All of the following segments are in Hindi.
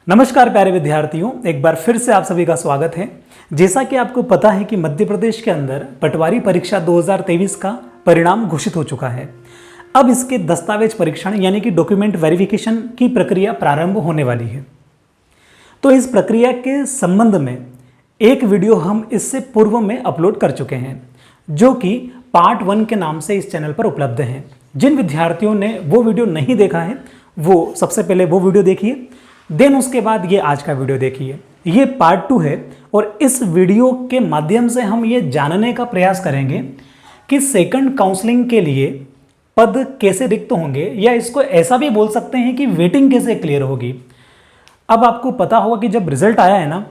नमस्कार प्यारे विद्यार्थियों, एक बार फिर से आप सभी का स्वागत है। जैसा कि आपको पता है कि मध्य प्रदेश के अंदर पटवारी परीक्षा 2023 का परिणाम घोषित हो चुका है। अब इसके दस्तावेज परीक्षण यानी कि डॉक्यूमेंट वेरिफिकेशन की प्रक्रिया प्रारंभ होने वाली है। तो इस प्रक्रिया के संबंध में एक वीडियो हम इससे पूर्व में अपलोड कर चुके हैं, जो कि पार्ट 1 के नाम से इस चैनल पर उपलब्ध है। जिन विद्यार्थियों ने वो वीडियो नहीं देखा है वो सबसे पहले वो वीडियो देखिए, देन उसके बाद ये आज का वीडियो देखिए। ये पार्ट 2 है और इस वीडियो के माध्यम से हम ये जानने का प्रयास करेंगे कि सेकंड काउंसलिंग के लिए पद कैसे रिक्त होंगे, या इसको ऐसा भी बोल सकते हैं कि वेटिंग कैसे क्लियर होगी। अब आपको पता होगा कि जब रिजल्ट आया है ना,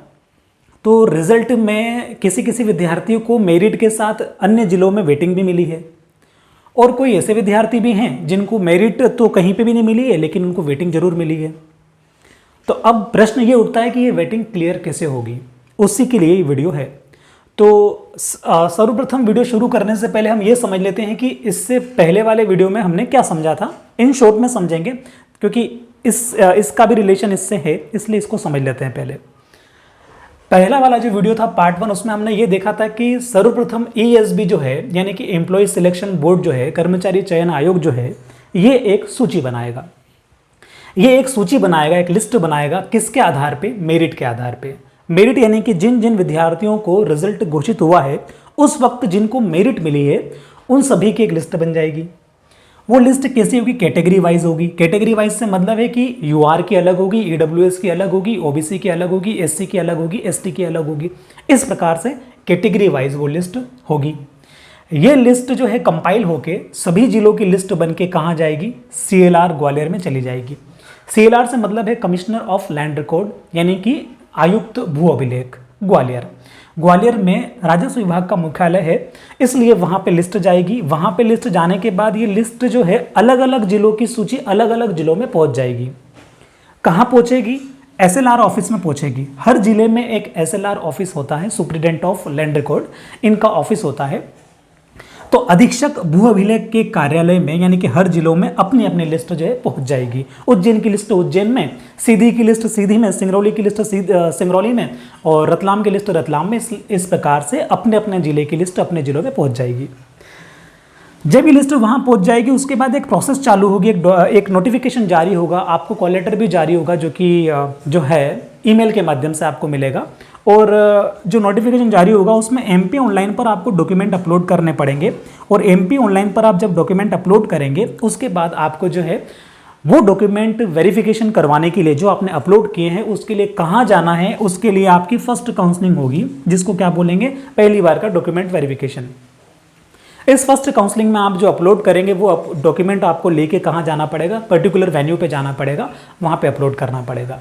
तो रिजल्ट में किसी किसी विद्यार्थियों को मेरिट के साथ अन्य जिलों में वेटिंग भी मिली है, और कोई ऐसे विद्यार्थी भी हैं जिनको मेरिट तो कहीं पे भी नहीं मिली है लेकिन उनको वेटिंग जरूर मिली है। तो अब प्रश्न ये उठता है कि ये वेटिंग क्लियर कैसे होगी, उसी के लिए ये वीडियो है। तो सर्वप्रथम वीडियो शुरू करने से पहले हम ये समझ लेते हैं कि इससे पहले वाले वीडियो में हमने क्या समझा था। इन शॉर्ट में समझेंगे क्योंकि इसका भी रिलेशन इससे है, इसलिए इसको समझ लेते हैं। पहला वाला जो वीडियो था पार्ट 1, उसमें हमने ये देखा था कि सर्वप्रथम ESB जो है यानी कि एम्प्लॉय सिलेक्शन बोर्ड जो है, कर्मचारी चयन आयोग जो है, ये एक सूची बनाएगा। एक लिस्ट बनाएगा। किसके आधार पे? मेरिट के आधार पे। मेरिट यानी कि जिन जिन विद्यार्थियों को रिजल्ट घोषित हुआ है उस वक्त जिनको मेरिट मिली है उन सभी की एक लिस्ट बन जाएगी। वो लिस्ट कैसी होगी? कैटेगरी वाइज होगी। कैटेगरी वाइज से मतलब है कि UR की अलग होगी, EWS की अलग होगी, OBC की अलग होगी, SC की अलग होगी, ST की अलग होगी। इस प्रकार से कैटेगरी वाइज वो लिस्ट होगी। ये लिस्ट जो है कंपाइल होके सभी जिलों की लिस्ट बन के कहाँ जाएगी? CLR ग्वालियर में चली जाएगी। CLR से मतलब है कमिश्नर ऑफ लैंड रिकॉर्ड यानी कि आयुक्त भू अभिलेख ग्वालियर में राजस्व विभाग का मुख्यालय है, इसलिए वहां पे लिस्ट जाएगी। वहां पे लिस्ट जाने के बाद ये लिस्ट जो है अलग अलग जिलों की सूची अलग अलग जिलों में पहुंच जाएगी। कहां पहुंचेगी? SLR ऑफिस में पहुंचेगी। हर जिले में एक SLR ऑफिस होता है, सुप्रिटेंडेंट ऑफ लैंड रिकॉर्ड, इनका ऑफिस होता है। तो अधीक्षक भू अभिलेख के कार्यालय में यानी कि हर जिलों में अपनी अपनी लिस्ट जो है पहुंच जाएगी। उज्जैन की लिस्ट उज्जैन में, सीधी की लिस्ट सीधी में, सिंगरौली की लिस्ट सिंगरौली में, और रतलाम की लिस्ट रतलाम में। इस प्रकार से अपने अपने जिले की लिस्ट अपने जिलों में पहुंच जाएगी। जब ये लिस्ट वहां पहुंच जाएगी उसके बाद एक प्रोसेस चालू होगी, एक नोटिफिकेशन जारी होगा, आपको कॉल लेटर भी जारी होगा जो कि जो है ईमेल के माध्यम से आपको मिलेगा। और जो नोटिफिकेशन जारी होगा उसमें MP ऑनलाइन पर आपको डॉक्यूमेंट अपलोड करने पड़ेंगे, और MP ऑनलाइन पर आप जब डॉक्यूमेंट अपलोड करेंगे उसके बाद आपको जो है वो डॉक्यूमेंट वेरिफिकेशन करवाने के लिए जो आपने अपलोड किए हैं उसके लिए कहाँ जाना है, उसके लिए आपकी फर्स्ट काउंसलिंग होगी, जिसको क्या बोलेंगे? पहली बार का डॉक्यूमेंट वेरिफिकेशन। इस फर्स्ट काउंसलिंग में आप जो अपलोड करेंगे वो डॉक्यूमेंट आपको लेके कहाँ जाना पड़ेगा? पर्टिकुलर वेन्यू पे जाना पड़ेगा, वहाँ पे अपलोड करना पड़ेगा।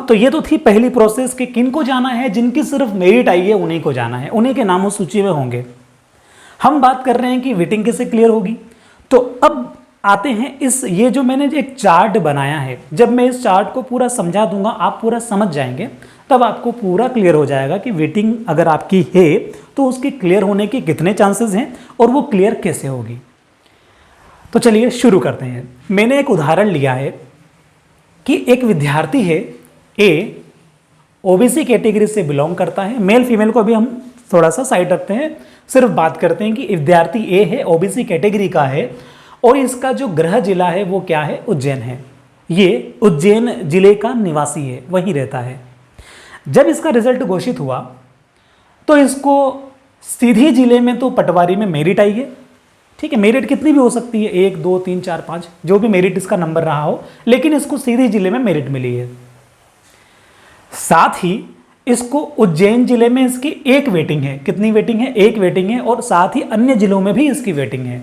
तो ये तो थी पहली प्रोसेस कि किन को जाना है? जिनकी सिर्फ मेरिट आई है उन्हीं को जाना है, उन्हीं के नामों सूची में होंगे। हम बात कर रहे हैं कि वेटिंग कैसे क्लियर होगी। तो अब आते हैं ये जो मैंने एक चार्ट बनाया है, जब मैं इस चार्ट को पूरा समझा दूंगा आप पूरा समझ जाएंगे, तब आपको पूरा क्लियर हो जाएगा कि वेटिंग अगर आपकी है तो उसके क्लियर होने के कितने चांसेस हैं और वो क्लियर कैसे होगी। तो चलिए शुरू करते हैं। मैंने एक उदाहरण लिया है कि एक विद्यार्थी है A, OBC कैटेगरी से बिलोंग करता है। मेल फीमेल को भी हम थोड़ा सा साइड रखते हैं, सिर्फ बात करते हैं कि विद्यार्थी A है, OBC कैटेगरी का है, और इसका जो गृह जिला है वो क्या है? उज्जैन है। ये उज्जैन जिले का निवासी है, वहीं रहता है। जब इसका रिजल्ट घोषित हुआ तो इसको सीधी जिले में तो पटवारी में मेरिट आई है। ठीक है, मेरिट कितनी भी हो सकती है, 1 2 3 4 5, जो भी मेरिट इसका नंबर रहा हो, लेकिन इसको सीधी जिले में मेरिट मिली है। साथ ही इसको उज्जैन जिले में इसकी एक वेटिंग है। कितनी वेटिंग है? एक वेटिंग है, और साथ ही अन्य जिलों में भी इसकी वेटिंग है।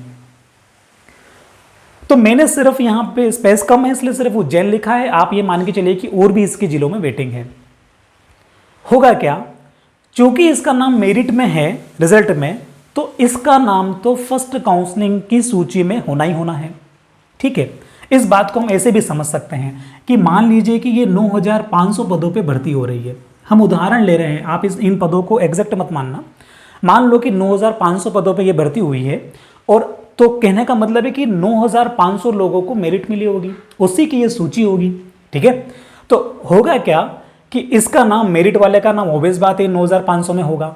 तो मैंने सिर्फ यहां पे स्पेस कम है इसलिए सिर्फ उज्जैन लिखा है। आप ये मान के चलिए कि और भी इसके जिलों में वेटिंग है। होगा क्या? चूंकि इसका नाम मेरिट में है रिजल्ट में, तो इसका नाम तो फर्स्ट काउंसलिंग की सूची में होना ही होना है। ठीक है, इस बात को हम ऐसे भी समझ सकते हैं कि मान लीजिए कि ये 9500 पदों पे भर्ती हो रही है। हम उदाहरण ले रहे हैं, आप इन पदों को एग्जैक्ट मत मानना। मान लो कि 9500 पदों पे ये भर्ती हुई है, और तो कहने का मतलब है कि 9500 लोगों को मेरिट मिली होगी, उसी की ये सूची होगी। ठीक है, तो होगा क्या कि इसका नाम, मेरिट वाले का नाम ऑब्वियस बात है 9500 में होगा।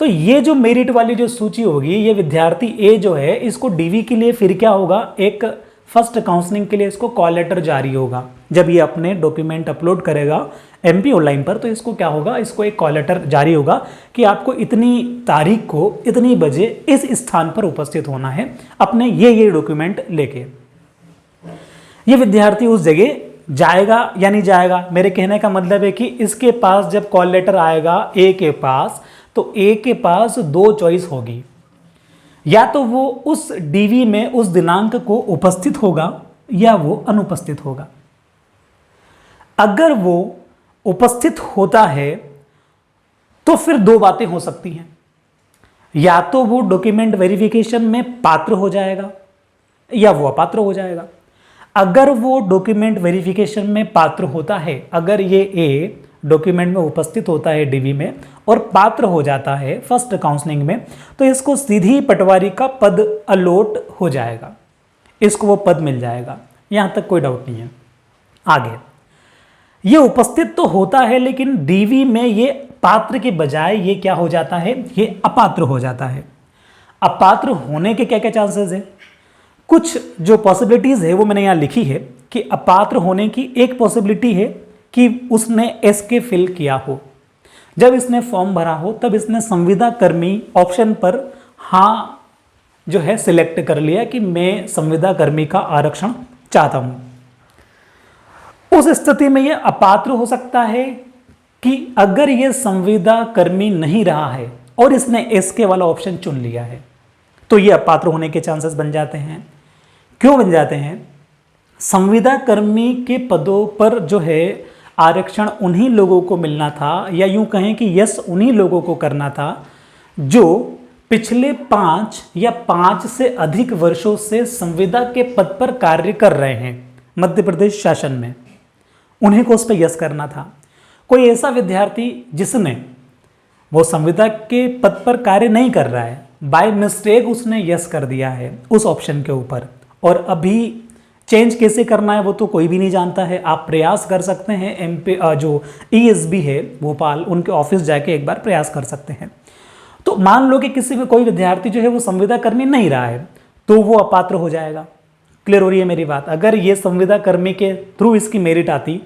तो ये जो मेरिट वाली जो सूची होगी, ये विद्यार्थी ए जो है इसको डीवी के लिए फिर क्या होगा, एक फर्स्ट काउंसलिंग के लिए इसको कॉल लेटर जारी होगा। जब ये अपने डॉक्यूमेंट अपलोड करेगा एमपी ऑनलाइन पर, तो इसको क्या होगा, इसको एक कॉल लेटर जारी होगा कि आपको इतनी तारीख को इतनी बजे इस स्थान पर उपस्थित होना है अपने ये डॉक्यूमेंट लेके। ये विद्यार्थी उस जगह जाएगा या नहीं जाएगा, मेरे कहने का मतलब है कि इसके पास जब कॉल लेटर आएगा ए के पास, तो ए के पास दो चॉइस होगी, या तो वो उस डीवी में उस दिनांक को उपस्थित होगा या वो अनुपस्थित होगा। अगर वो उपस्थित होता है तो फिर दो बातें हो सकती हैं, या तो वो डॉक्यूमेंट वेरिफिकेशन में पात्र हो जाएगा या वो अपात्र हो जाएगा। अगर वो डॉक्यूमेंट वेरिफिकेशन में पात्र होता है, अगर ये ए डॉक्यूमेंट में उपस्थित होता है डीवी में और पात्र हो जाता है फर्स्ट काउंसलिंग में, तो इसको सीधी पटवारी का पद अलॉट हो जाएगा, इसको वो पद मिल जाएगा, यहां तक कोई डाउट नहीं है। आगे, ये उपस्थित तो होता है लेकिन डीवी में ये पात्र के बजाय ये क्या हो जाता है, ये अपात्र हो जाता है। अपात्र होने के क्या क्या चांसेस है, कुछ जो पॉसिबिलिटीज है वो मैंने यहां लिखी है कि अपात्र होने की एक पॉसिबिलिटी है कि उसने एसके फिल किया हो, जब इसने फॉर्म भरा हो तब इसने संविदा कर्मी ऑप्शन पर हाँ जो है सिलेक्ट कर लिया कि मैं संविदा कर्मी का आरक्षण चाहता हूं। उस स्थिति में यह अपात्र हो सकता है कि अगर यह संविदा कर्मी नहीं रहा है और इसने एसके वाला ऑप्शन चुन लिया है, तो यह अपात्र होने के चांसेस बन जाते हैं। क्यों बन जाते हैं, संविदा कर्मी के पदों पर जो है आरक्षण उन्हीं लोगों को मिलना था, या यूं कहें कि यस उन्हीं लोगों को करना था जो पिछले 5 या 5 से अधिक वर्षों से संविदा के पद पर कार्य कर रहे हैं मध्य प्रदेश शासन में, उन्हीं को उस पर यस करना था। कोई ऐसा विद्यार्थी जिसने वो संविदा के पद पर कार्य नहीं कर रहा है, बाय मिस्टेक उसने यस कर दिया है उस ऑप्शन के ऊपर, और अभी चेंज कैसे करना है वो तो कोई भी नहीं जानता है। आप प्रयास कर सकते हैं, एमपी जो ईएसबी है भोपाल, उनके ऑफिस जाके एक बार प्रयास कर सकते हैं। तो मान लो कि किसी भी कोई विद्यार्थी जो है वो संविदा कर्मी नहीं रहा है, तो वो अपात्र हो जाएगा। क्लियर हो रही है मेरी बात। अगर ये संविदा कर्मी के थ्रू इसकी मेरिट आती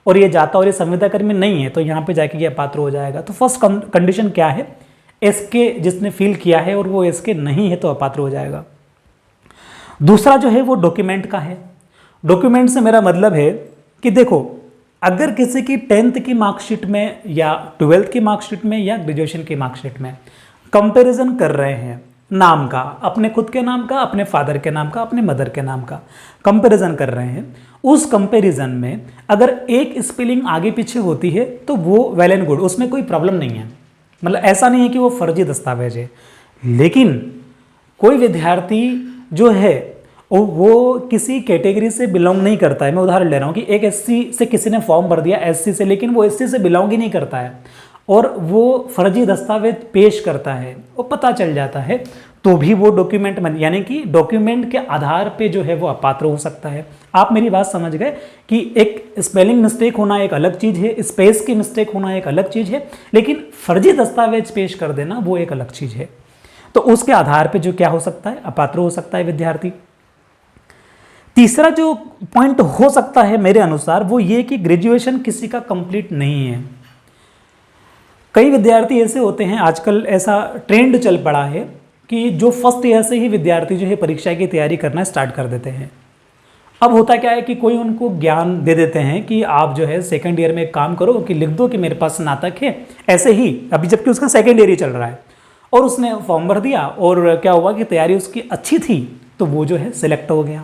और ये जाता और ये संविदा कर्मी नहीं है, तो यहाँ पे जाके ये अपात्र हो जाएगा। तो फर्स्ट कंडीशन क्या है, एसके जिसने फील किया है और वो एसके नहीं है तो अपात्र हो जाएगा। दूसरा जो है वो डॉक्यूमेंट का है। डॉक्यूमेंट से मेरा मतलब है कि देखो, अगर किसी की 10th की मार्कशीट में या 12th की मार्कशीट में या ग्रेजुएशन की मार्कशीट में कंपैरिजन कर रहे हैं, नाम का, अपने खुद के नाम का, अपने फादर के नाम का, अपने मदर के नाम का कंपैरिजन कर रहे हैं, उस कंपैरिजन में अगर एक स्पेलिंग आगे पीछे होती है तो वो वेल एंड गुड, उसमें कोई प्रॉब्लम नहीं है। मतलब ऐसा नहीं है कि वो फर्जी दस्तावेज है। लेकिन कोई विद्यार्थी जो है वो किसी कैटेगरी से बिलोंग नहीं करता है, मैं उदाहरण ले रहा हूँ कि एक एससी से किसी ने फॉर्म भर दिया एससी से, लेकिन वो एससी से बिलोंग ही नहीं करता है और वो फर्जी दस्तावेज पेश करता है, वो पता चल जाता है, तो भी वो डॉक्यूमेंट में, यानी कि डॉक्यूमेंट के आधार पे जो है वो अपात्र हो सकता है। आप मेरी बात समझ गए कि एक स्पेलिंग मिस्टेक होना एक अलग चीज़ है, स्पेस की मिस्टेक होना एक अलग चीज़ है, लेकिन फर्जी दस्तावेज पेश कर देना वो एक अलग चीज़ है। तो उसके आधार पर जो क्या हो सकता है, अपात्र हो सकता है विद्यार्थी। तीसरा जो पॉइंट हो सकता है मेरे अनुसार वो ये कि ग्रेजुएशन किसी का कंप्लीट नहीं है। कई विद्यार्थी ऐसे होते हैं, आजकल ऐसा ट्रेंड चल पड़ा है कि जो फर्स्ट ईयर से ही विद्यार्थी जो है परीक्षा की तैयारी करना स्टार्ट कर देते हैं। अब होता क्या है कि कोई उनको ज्ञान दे देते हैं कि आप जो है सेकंड ईयर में एक काम करो कि लिख दो कि मेरे पास स्नातक है, ऐसे ही, अभी जबकि उसका सेकंड ईयर ही चल रहा है, और उसने फॉर्म भर दिया और क्या हुआ कि तैयारी उसकी अच्छी थी तो वो जो है सिलेक्ट हो गया।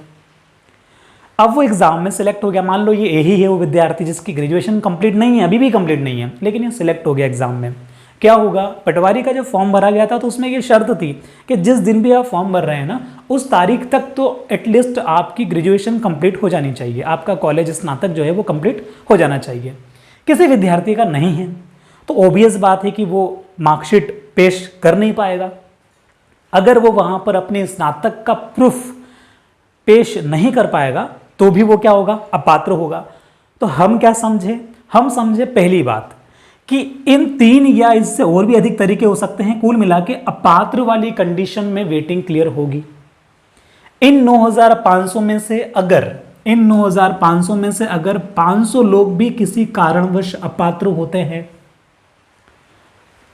अब वो एग्जाम में सिलेक्ट हो गया, मान लो ये यही है वो विद्यार्थी जिसकी ग्रेजुएशन कंप्लीट नहीं है, अभी भी कंप्लीट नहीं है, लेकिन ये सिलेक्ट हो गया एग्जाम में। क्या होगा, पटवारी का जब फॉर्म भरा गया था तो उसमें ये शर्त थी कि जिस दिन भी आप फॉर्म भर रहे हैं ना, उस तारीख तक तो एटलीस्ट आपकी ग्रेजुएशन कंप्लीट हो जानी चाहिए, आपका कॉलेज स्नातक जो है वो कंप्लीट हो जाना चाहिए। किसी विद्यार्थी का नहीं है तो ऑब्वियस बात है कि वो मार्कशीट पेश कर नहीं पाएगा। अगर वो वहाँ पर अपने स्नातक का प्रूफ पेश नहीं कर पाएगा तो भी वो क्या होगा, अपात्र होगा। तो हम क्या समझे? हम समझे पहली बात कि इन 3 या इससे और भी अधिक तरीके हो सकते हैं, कुल मिला के अपात्र वाली कंडीशन में वेटिंग क्लियर होगी। इन 9,500 में से अगर 500 लोग भी किसी कारणवश अपात्र होते हैं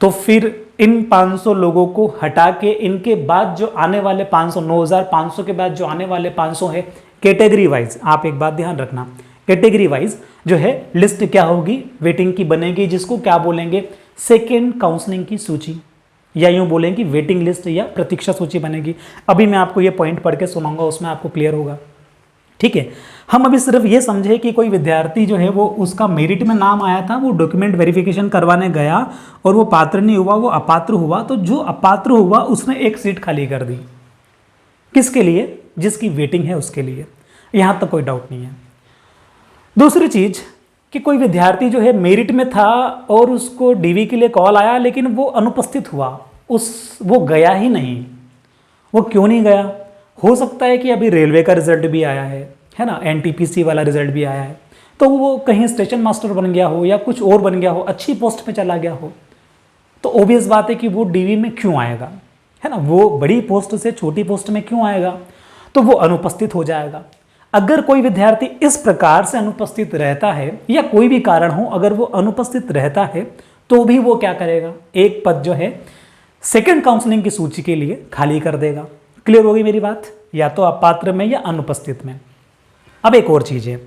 तो फिर इन 500 लोगों को हटा के इनके बाद जो आने वाले 500, 9,500 के बाद जो आने वाले 500 है, कैटेगरी वाइज, आप एक बात ध्यान रखना, कैटेगरी वाइज जो है लिस्ट क्या होगी, वेटिंग की बनेगी, जिसको क्या बोलेंगे, सेकेंड काउंसलिंग की सूची, या यूं बोलेंगे वेटिंग लिस्ट या प्रतीक्षा सूची बनेगी। अभी मैं आपको ये पॉइंट पढ़ के सुनाऊंगा, उसमें आपको क्लियर होगा। ठीक है, हम अभी सिर्फ ये समझे कि कोई विद्यार्थी जो है वो उसका मेरिट में नाम आया था, वो डॉक्यूमेंट वेरिफिकेशन करवाने गया और वो पात्र नहीं हुआ, वो अपात्र हुआ, तो जो अपात्र हुआ उसने एक सीट खाली कर दी। किसके लिए? जिसकी वेटिंग है उसके लिए। यहां तक कोई डाउट नहीं है। दूसरी चीज कि कोई विद्यार्थी जो है मेरिट में था और उसको डीवी के लिए कॉल आया लेकिन वो अनुपस्थित हुआ, वो गया ही नहीं। वो क्यों नहीं गया? हो सकता है कि अभी रेलवे का रिजल्ट भी आया है ना, एनटीपीसी वाला रिजल्ट भी आया है, तो वो कहीं स्टेशन मास्टर बन गया हो या कुछ और बन गया हो, अच्छी पोस्ट पे चला गया हो, तो ऑब्वियस बात है कि वो डीवी में क्यों आएगा, है ना, वो बड़ी पोस्ट से छोटी पोस्ट में क्यों आएगा, तो वो अनुपस्थित हो जाएगा। अगर कोई विद्यार्थी इस प्रकार से अनुपस्थित रहता है या कोई भी कारण हो, अगर वो अनुपस्थित रहता है तो भी वो क्या करेगा, एक पद जो है सेकंड काउंसलिंग की सूची के लिए खाली कर देगा। क्लियर होगी मेरी बात? या तो अपात्र में या अनुपस्थित में। अब एक और चीज है,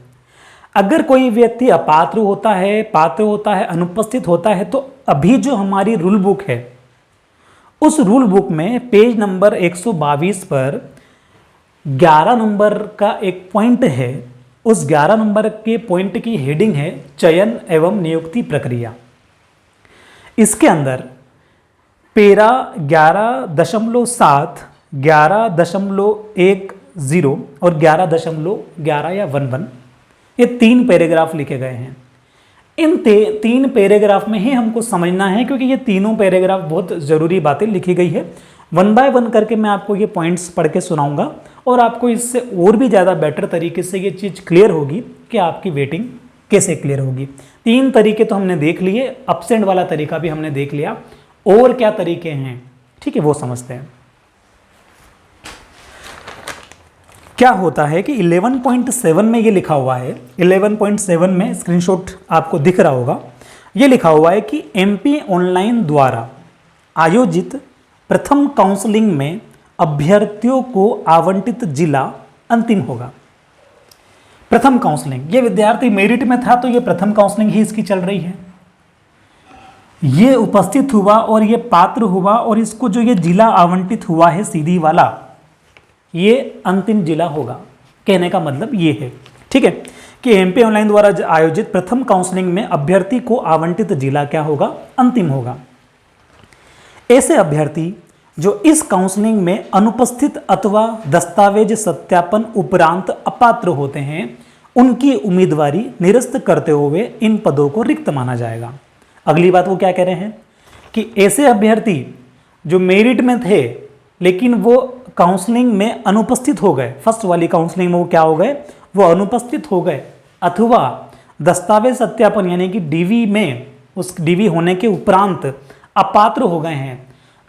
अगर कोई व्यक्ति अपात्र होता है, पात्र होता है, अनुपस्थित होता है, तो अभी जो हमारी रूल बुक है उस रूल बुक में पेज नंबर 122 पर 11 नंबर का एक पॉइंट है, उस 11 नंबर के पॉइंट की हेडिंग है चयन एवं नियुक्ति प्रक्रिया। इसके अंदर पेरा 11.7, 11.10 और 11.11 या 11 ये 3 पैराग्राफ लिखे गए हैं। इन 3 पैराग्राफ में ही हमको समझना है, क्योंकि ये तीनों पैराग्राफ बहुत ज़रूरी बातें लिखी गई है। 1 बाय 1 करके मैं आपको ये पॉइंट्स पढ़ के सुनाऊंगा और आपको इससे और भी ज़्यादा बेटर तरीके से ये चीज़ क्लियर होगी कि आपकी वेटिंग कैसे क्लियर होगी। 3 तरीके तो हमने देख लिए, एब्सेंट वाला तरीका भी हमने देख लिया, और क्या तरीके हैं, ठीक है, वो समझते हैं। क्या होता है कि 11.7 में ये लिखा हुआ है, 11.7 में स्क्रीनशॉट आपको दिख रहा होगा, ये लिखा हुआ है कि एमपी ऑनलाइन द्वारा आयोजित प्रथम काउंसलिंग में अभ्यर्थियों को आवंटित जिला अंतिम होगा। प्रथम काउंसलिंग, ये विद्यार्थी मेरिट में था तो ये प्रथम काउंसलिंग ही इसकी चल रही है। ये उपस्थित हुआ और ये पात्र हुआ और इसको जो ये जिला आवंटित हुआ है सीधी वाला, ये अंतिम जिला होगा। कहने का मतलब ये है, ठीक है, कि एमपी ऑनलाइन द्वारा आयोजित प्रथम काउंसलिंग में अभ्यर्थी को आवंटित जिला क्या होगा, अंतिम होगा। ऐसे अभ्यर्थी जो इस काउंसलिंग में अनुपस्थित अथवा दस्तावेज सत्यापन उपरांत अपात्र होते हैं, उनकी उम्मीदवारी निरस्त करते हुए इन पदों को रिक्त माना जाएगा। अगली बात वो क्या कह रहे हैं कि ऐसे अभ्यर्थी जो मेरिट में थे लेकिन वो काउंसलिंग में अनुपस्थित हो गए, फर्स्ट वाली काउंसलिंग में वो क्या हो गए, वो अनुपस्थित हो गए, अथवा दस्तावेज सत्यापन यानी कि डीवी में, उस डीवी होने के उपरांत अपात्र हो गए हैं,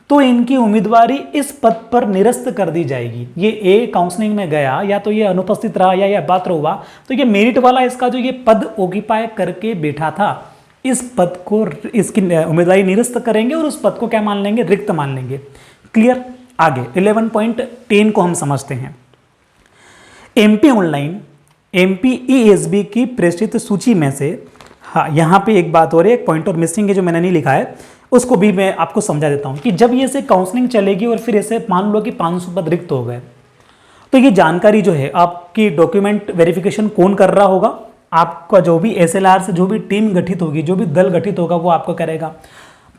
तो इनकी उम्मीदवारी इस पद पर निरस्त कर दी जाएगी। ये ए काउंसलिंग में गया, या तो ये अनुपस्थित रहा या ये अपात्र हुआ, तो ये मेरिट वाला इसका जो ये पद ऑक्यूपाई करके बैठा था, इस पद को, इसकी उम्मीदवारी निरस्त करेंगे और उस पद को क्या मान लेंगे, रिक्त मान लेंगे। क्लियर? आगे 11.10 को हम समझते हैं। एमपी ऑनलाइन एमपीईएसबी की प्रेषित सूची में से, हाँ यहाँ पे एक बात और है, एक पॉइंट और मिसिंग है जो मैंने नहीं लिखा है, उसको भी मैं आपको समझा देता हूँ कि जब ये से काउंसलिंग चलेगी और फिर ऐसे मान लो कि 500 पद रिक्त हो गए, तो ये जानकारी जो है आपकी डॉक्यूमेंट वेरिफिकेशन कौन कर रहा होगा, आपका जो भी एसएलआर से जो भी टीम गठित होगी, जो भी दल गठित होगा वो आपको करेगा।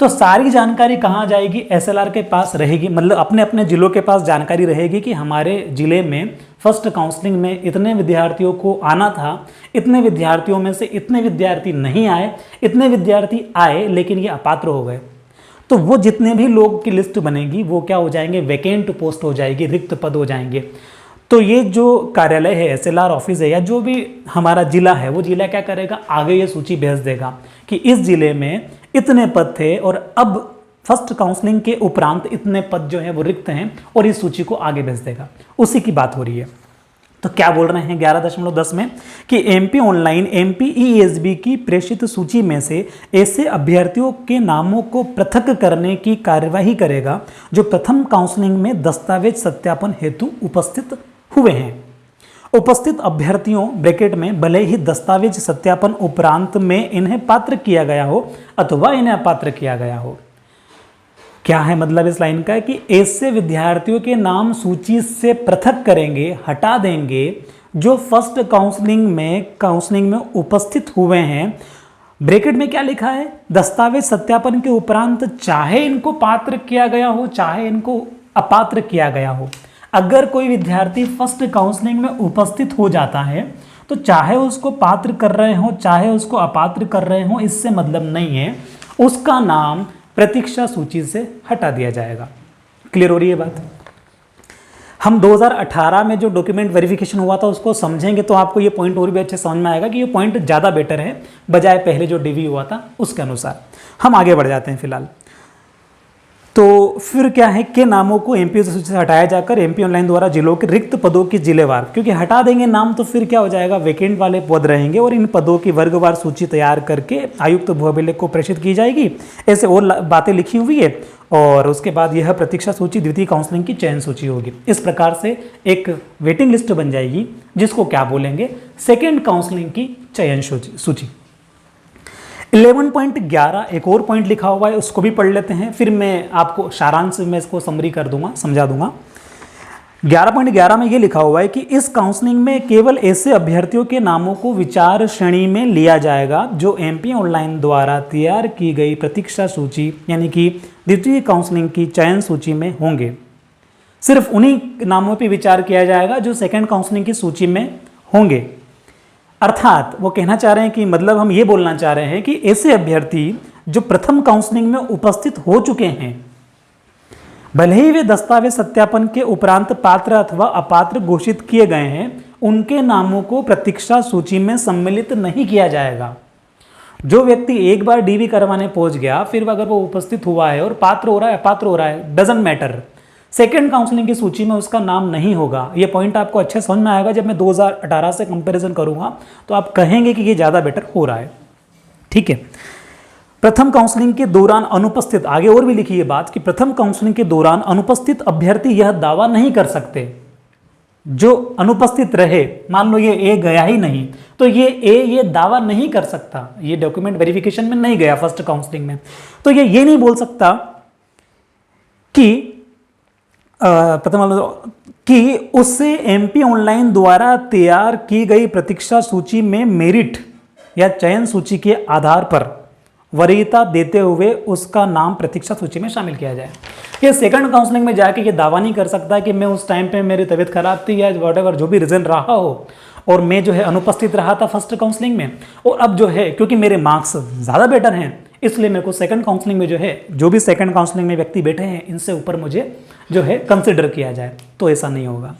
तो सारी जानकारी कहाँ जाएगी, एसएलआर के पास रहेगी, मतलब अपने अपने जिलों के पास जानकारी रहेगी कि हमारे जिले में फर्स्ट काउंसलिंग में इतने विद्यार्थियों को आना था, इतने विद्यार्थियों में से इतने विद्यार्थी नहीं आए, इतने विद्यार्थी आए लेकिन ये अपात्र हो गए। तो वो जितने भी लोग की लिस्ट बनेगी वो क्या हो जाएंगे, वैकेंट पोस्ट हो जाएगी, रिक्त पद हो जाएंगे। तो ये जो कार्यालय है, एसएलआर ऑफिस है या जो भी हमारा जिला है, वो जिला क्या करेगा, आगे ये सूची भेज देगा कि इस जिले में इतने पद थे और अब फर्स्ट काउंसलिंग के उपरांत इतने पद जो है वो रिक्त हैं, और इस सूची को आगे भेज देगा। उसी की बात हो रही है। तो क्या बोल रहे हैं 11.10 में कि एमपी ऑनलाइन MPESB की प्रेषित सूची में से ऐसे अभ्यर्थियों के नामों को पृथक करने की कार्यवाही करेगा जो प्रथम काउंसलिंग में दस्तावेज सत्यापन हेतु उपस्थित हुए हैं। उपस्थित अभ्यर्थियों ब्रैकेट में भले ही दस्तावेज सत्यापन उपरांत में इन्हें पात्र किया गया हो अथवा इन्हें अपात्र किया गया हो। क्या है मतलब इस लाइन का कि ऐसे विद्यार्थियों के नाम सूची से पृथक करेंगे, हटा देंगे जो फर्स्ट काउंसलिंग में उपस्थित हुए हैं। ब्रैकेट में क्या लिखा है, दस्तावेज सत्यापन के उपरांत चाहे इनको पात्र किया गया हो चाहे इनको अपात्र किया गया हो। अगर कोई विद्यार्थी फर्स्ट काउंसलिंग में उपस्थित हो जाता है तो चाहे उसको पात्र कर रहे हो चाहे उसको अपात्र कर रहे हो, इससे मतलब नहीं है, उसका नाम प्रतीक्षा सूची से हटा दिया जाएगा। क्लियर हो रही है बात। हम 2018 में जो डॉक्यूमेंट वेरिफिकेशन हुआ था उसको समझेंगे तो आपको ये पॉइंट और भी अच्छे समझ में आएगा कि ये पॉइंट ज़्यादा बेटर है बजाय पहले जो डीवी हुआ था उसके अनुसार। हम आगे बढ़ जाते हैं फिलहाल। तो फिर क्या है कि नामों को एमपी सूची से हटाया जाकर एमपी ऑनलाइन द्वारा जिलों के रिक्त पदों की जिलेवार, क्योंकि हटा देंगे नाम तो फिर क्या हो जाएगा, वैकेंट वाले पद रहेंगे और इन पदों की वर्गवार सूची तैयार करके आयुक्त भू अभिलेख को प्रेषित की जाएगी। ऐसे और बातें लिखी हुई है और उसके बाद यह प्रतीक्षा सूची द्वितीय काउंसलिंग की चयन सूची होगी। इस प्रकार से एक वेटिंग लिस्ट बन जाएगी जिसको क्या बोलेंगे, सेकेंड काउंसलिंग की चयन सूची। 11.11 एक और पॉइंट लिखा हुआ है, उसको भी पढ़ लेते हैं, फिर मैं आपको सारांश में इसको समरी कर दूंगा, समझा दूंगा। 11.11 में ये लिखा हुआ है कि इस काउंसलिंग में केवल ऐसे अभ्यर्थियों के नामों को विचार श्रेणी में लिया जाएगा जो एमपी ऑनलाइन द्वारा तैयार की गई प्रतीक्षा सूची यानी कि द्वितीय काउंसलिंग की चयन सूची में होंगे। सिर्फ उन्हीं नामों पर विचार किया जाएगा जो सेकेंड काउंसलिंग की सूची में होंगे। अर्थात वो कहना चाह रहे हैं कि मतलब हम ये बोलना चाह रहे हैं कि ऐसे अभ्यर्थी जो प्रथम काउंसलिंग में उपस्थित हो चुके हैं, भले ही वे दस्तावेज सत्यापन के उपरांत पात्र अथवा अपात्र घोषित किए गए हैं, उनके नामों को प्रतीक्षा सूची में सम्मिलित नहीं किया जाएगा। जो व्यक्ति एक बार डीवी करवाने पहुंच गया, फिर अगर वो उपस्थित हुआ है और पात्र हो रहा है अपात्र हो रहा है, डजंट मैटर, सेकेंड काउंसलिंग की सूची में उसका नाम नहीं होगा। ये पॉइंट आपको अच्छे समझ में आएगा जब मैं 2018 से कंपैरिजन करूंगा तो आप कहेंगे कि ये ज़्यादा बेटर हो रहा है। ठीक है। प्रथम काउंसलिंग के दौरान अनुपस्थित, आगे और भी लिखी है बात कि प्रथम काउंसलिंग के दौरान अनुपस्थित अभ्यर्थी यह दावा नहीं कर सकते, जो अनुपस्थित रहे, मान लो ये ए गया ही नहीं तो ये दावा नहीं कर सकता, ये डॉक्यूमेंट वेरिफिकेशन में नहीं गया फर्स्ट काउंसलिंग में, तो ये नहीं बोल सकता कि कि उससे एमपी ऑनलाइन द्वारा तैयार की गई प्रतीक्षा सूची में मेरिट या चयन सूची के आधार पर वरीयता देते हुए उसका नाम प्रतीक्षा सूची में शामिल किया जाए। ये सेकंड काउंसलिंग में जाके ये दावा नहीं कर सकता कि मैं उस टाइम पे मेरी तबीयत खराब थी या वॉटेवर जो भी रीज़न रहा हो और मैं जो है अनुपस्थित रहा था फर्स्ट काउंसलिंग में, और अब जो है क्योंकि मेरे मार्क्स ज़्यादा बेटर हैं इसलिए मेरे को सेकंड काउंसलिंग में जो है जो भी सेकंड काउंसलिंग में व्यक्ति बैठे हैं इनसे ऊपर मुझे जो है कंसिडर किया जाए, तो ऐसा नहीं होगा।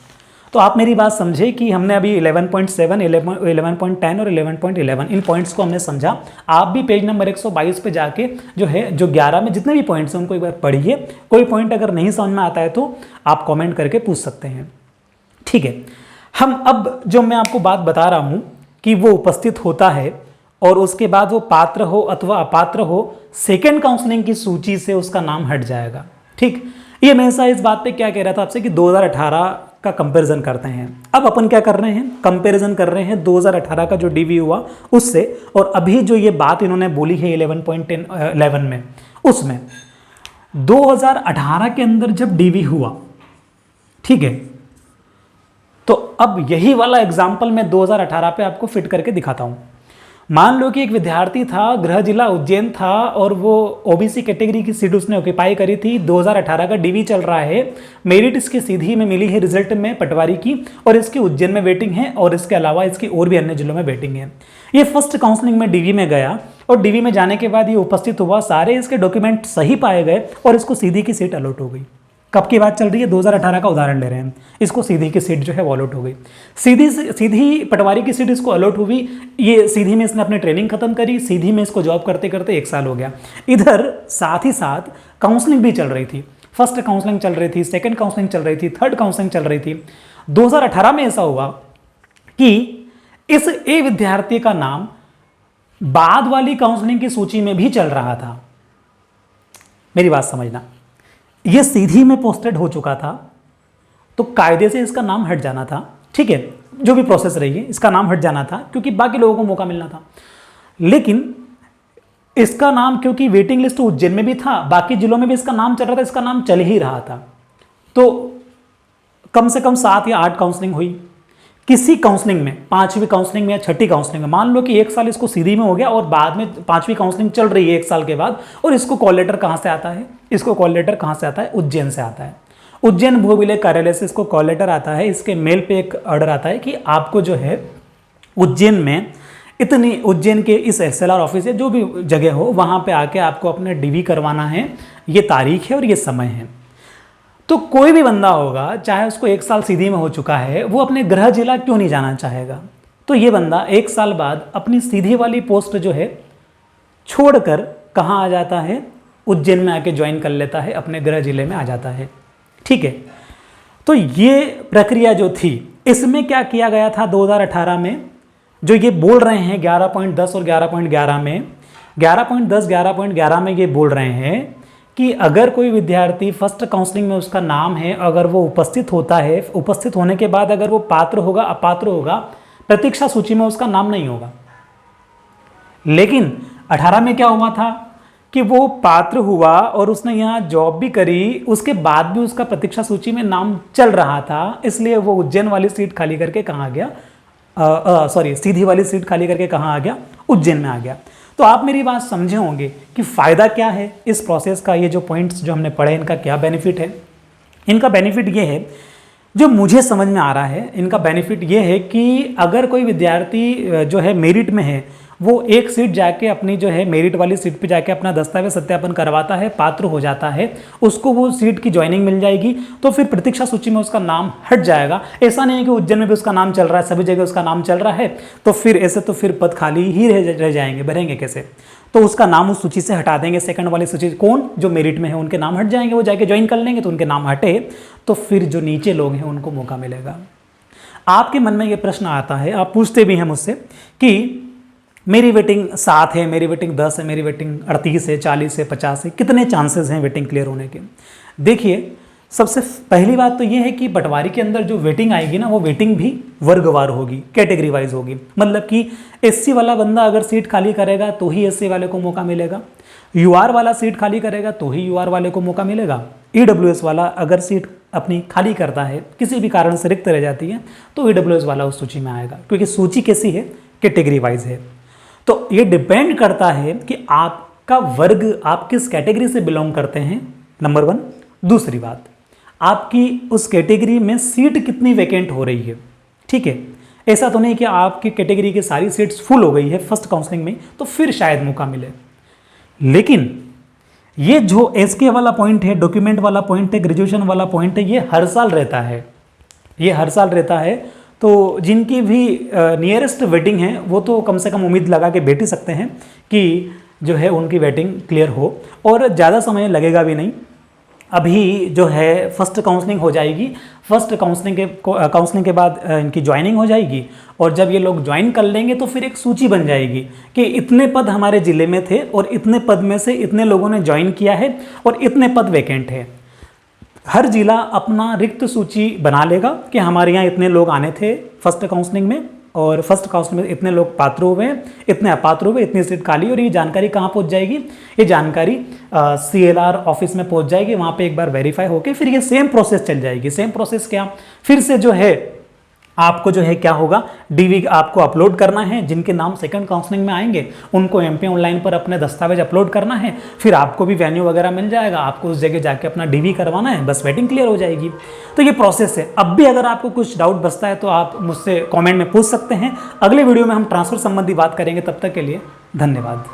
तो आप मेरी बात समझे कि हमने अभी 11.7, 11.10 और 11.11 इन पॉइंट्स को हमने समझा। आप भी पेज नंबर 122 पे जाके जो है जो 11 में जितने भी पॉइंट्स हैं उनको एक बार पढ़िए। कोई पॉइंट अगर नहीं समझ में आता है तो आप कमेंट करके पूछ सकते हैं। ठीक है, हम अब जो मैं आपको बात बता रहा हूँ कि वो उपस्थित होता है और उसके बाद वो पात्र हो अथवा अपात्र हो, सेकेंड काउंसलिंग की सूची से उसका नाम हट जाएगा। ठीक, ये मैं ऐसा इस बात पे क्या कह रहा था आपसे कि 2018 का कंपैरिजन करते हैं। अब अपन क्या कर रहे हैं, कंपैरिजन कर रहे हैं 2018 का जो डीवी हुआ उससे, और अभी जो ये बात इन्होंने बोली है 11.11 में, उसमें 2018 के अंदर जब डीवी हुआ, ठीक है, तो अब यही वाला एग्जाम्पल मैं 2018 पे आपको फिट करके दिखाता हूं। मान लो कि एक विद्यार्थी था, गृह जिला उज्जैन था और वो ओबीसी कैटेगरी की सीट उसने ऑक्यूपाई करी थी। 2018 का डीवी चल रहा है, मेरिट इसकी सीधी में मिली है रिजल्ट में पटवारी की, और इसकी उज्जैन में वेटिंग है और इसके अलावा इसकी और भी अन्य जिलों में वेटिंग है। ये फर्स्ट काउंसलिंग में डीवी में गया और डीवी में जाने के बाद ये उपस्थित हुआ, सारे इसके डॉक्यूमेंट सही पाए गए और इसको सीधी की सीट अलॉट हो गई। कब की बात चल रही है, 2018 का उदाहरण ले रहे हैं। इसको सीधी की सीट जो है वो अलॉट हो गई, सीधी पटवारी की सीट इसको अलॉट हुई। ये सीधी में इसने अपनी ट्रेनिंग खत्म करी, सीधी में इसको जॉब करते करते 1 साल हो गया। इधर साथ ही साथ काउंसलिंग भी चल रही थी, फर्स्ट काउंसलिंग चल रही थी, सेकंड काउंसलिंग चल रही थी, थर्ड काउंसलिंग चल रही थी। 2018 में ऐसा हुआ कि इस ए विद्यार्थी का नाम बाद वाली काउंसलिंग की सूची में भी चल रहा था। मेरी बात समझना, ये सीधी में पोस्टेड हो चुका था तो कायदे से इसका नाम हट जाना था, ठीक है, जो भी प्रोसेस रही है इसका नाम हट जाना था क्योंकि बाकी लोगों को मौका मिलना था। लेकिन इसका नाम क्योंकि वेटिंग लिस्ट उज्जैन में भी था, बाकी जिलों में भी इसका नाम चल रहा था, इसका नाम चल ही रहा था, तो कम से कम 7 या 8 काउंसलिंग हुई। किसी काउंसलिंग में, 5वीं काउंसलिंग में या 6ठी काउंसलिंग में, मान लो कि 1 साल इसको सीधी में हो गया और बाद में 5वीं काउंसलिंग चल रही है 1 साल के बाद, और इसको कॉल लेटर कहाँ से आता है, इसको कॉल लेटर कहाँ से आता है, उज्जैन से आता है। उज्जैन भू अभिलेख कार्यालय से इसको कॉल लेटर आता है, इसके मेल पे एक ऑर्डर आता है कि आपको जो है उज्जैन में इतनी, उज्जैन के इस SLR ऑफिस है, जो भी जगह हो वहाँ पे आके आपको अपने DV करवाना है, ये तारीख है और ये समय है। तो कोई भी बंदा होगा, चाहे उसको 1 साल सीधी में हो चुका है, वो अपने गृह जिला क्यों नहीं जाना चाहेगा। तो ये बंदा 1 साल बाद अपनी सीधी वाली पोस्ट जो है छोड़कर कहाँ आ जाता है, उज्जैन में आके ज्वाइन कर लेता है, अपने गृह जिले में आ जाता है, ठीक है। तो ये प्रक्रिया जो थी, इसमें क्या किया गया था 2018 में, जो ये बोल रहे हैं 11.10 और 11.11 में, 11.10 11.11 में ये बोल रहे हैं कि अगर कोई विद्यार्थी फर्स्ट काउंसलिंग में उसका नाम है, अगर वो उपस्थित होता है, उपस्थित होने के बाद अगर वो पात्र होगा अपात्र होगा, प्रतीक्षा सूची में उसका नाम नहीं होगा। लेकिन 18 में क्या हुआ था कि वो पात्र हुआ और उसने यहाँ जॉब भी करी, उसके बाद भी उसका प्रतीक्षा सूची में नाम चल रहा था, इसलिए वो उज्जैन वाली सीट खाली करके कहाँ आ गया, सीधी वाली सीट खाली करके कहाँ आ गया, उज्जैन में आ गया। तो आप मेरी बात समझे होंगे कि फ़ायदा क्या है इस प्रोसेस का। ये जो पॉइंट्स जो हमने पढ़े, इनका क्या बेनिफिट है। इनका बेनिफिट ये है, जो मुझे समझ में आ रहा है, इनका बेनिफिट ये है कि अगर कोई विद्यार्थी जो है मेरिट में है, वो एक सीट जाके अपनी जो है मेरिट वाली सीट पे जाके अपना दस्तावेज सत्यापन करवाता है, पात्र हो जाता है, उसको वो सीट की ज्वाइनिंग मिल जाएगी, तो फिर प्रतीक्षा सूची में उसका नाम हट जाएगा। ऐसा नहीं है कि उज्जैन में भी उसका नाम चल रहा है, सभी जगह उसका नाम चल रहा है, तो फिर ऐसे तो फिर पद खाली ही रह जाएंगे, भरेंगे कैसे। तो उसका नाम उस सूची से हटा देंगे, सेकंड वाली सूची, कौन जो मेरिट में है उनके नाम हट जाएंगे, वो जाके ज्वाइन कर लेंगे, तो उनके नाम हटे, तो फिर जो नीचे लोग हैं उनको मौका मिलेगा। आपके मन में ये प्रश्न आता है, आप पूछते भी हैं मुझसे कि मेरी वेटिंग 7 है, मेरी वेटिंग 10 है, मेरी वेटिंग 38 है, 40 है, 50 है, कितने चांसेस हैं वेटिंग क्लियर होने के। देखिए, सबसे पहली बात तो ये है कि पटवारी के अंदर जो वेटिंग आएगी ना, वो वेटिंग भी वर्गवार होगी, कैटेगरी वाइज होगी। मतलब कि SC वाला बंदा अगर सीट खाली करेगा तो ही SC वाले को मौका मिलेगा, UR वाला सीट खाली करेगा तो ही UR वाले को मौका मिलेगा, EWS वाला अगर सीट अपनी खाली करता है, किसी भी कारण से रिक्त रह जाती है, तो EWS वाला उस सूची में आएगा, क्योंकि सूची कैसी है, कैटेगरी वाइज है। तो ये डिपेंड करता है कि आपका वर्ग, आप किस कैटेगरी से बिलोंग करते हैं, नंबर 1। दूसरी बात, आपकी उस कैटेगरी में सीट कितनी वैकेंट हो रही है, ठीक है। ऐसा तो नहीं कि आपकी कैटेगरी की सारी सीट्स फुल हो गई है फर्स्ट काउंसलिंग में, तो फिर शायद मौका मिले। लेकिन ये जो SK वाला पॉइंट है, डॉक्यूमेंट वाला पॉइंट है, ग्रेजुएशन वाला पॉइंट है, ये हर साल रहता है, ये हर साल रहता है। तो जिनकी भी नियरेस्ट वेटिंग है, वो तो कम से कम उम्मीद लगा के बैठ ही सकते हैं कि जो है उनकी वेटिंग क्लियर हो, और ज़्यादा समय लगेगा भी नहीं। अभी जो है फर्स्ट काउंसलिंग हो जाएगी, फर्स्ट काउंसलिंग के बाद इनकी ज्वाइनिंग हो जाएगी, और जब ये लोग ज्वाइन कर लेंगे तो फिर एक सूची बन जाएगी कि इतने पद हमारे ज़िले में थे और इतने पद में से इतने लोगों ने ज्वाइन किया है और इतने पद वैकेंट है। हर जिला अपना रिक्त सूची बना लेगा कि हमारे यहाँ इतने लोग आने थे फर्स्ट काउंसलिंग में, और फर्स्ट काउंसलिंग में इतने लोग पात्र हुए हैं, इतने अपात्र हुए, इतनी सीट खाली, और ये जानकारी कहाँ पहुँच जाएगी, ये जानकारी CLR ऑफिस में पहुँच जाएगी। वहाँ पे एक बार वेरीफाई होके फिर ये सेम प्रोसेस चल जाएगी। सेम प्रोसेस क्या, फिर से जो है आपको जो है क्या होगा, DV आपको अपलोड करना है, जिनके नाम सेकंड काउंसलिंग में आएंगे उनको MP ऑनलाइन पर अपने दस्तावेज अपलोड करना है, फिर आपको भी वेन्यू वगैरह मिल जाएगा, आपको उस जगह जाके अपना DV करवाना है, बस वेटिंग क्लियर हो जाएगी। तो ये प्रोसेस है। अब भी अगर आपको कुछ डाउट बचता है तो आप मुझसे कॉमेंट में पूछ सकते हैं। अगले वीडियो में हम ट्रांसफर संबंधी बात करेंगे, तब तक के लिए धन्यवाद।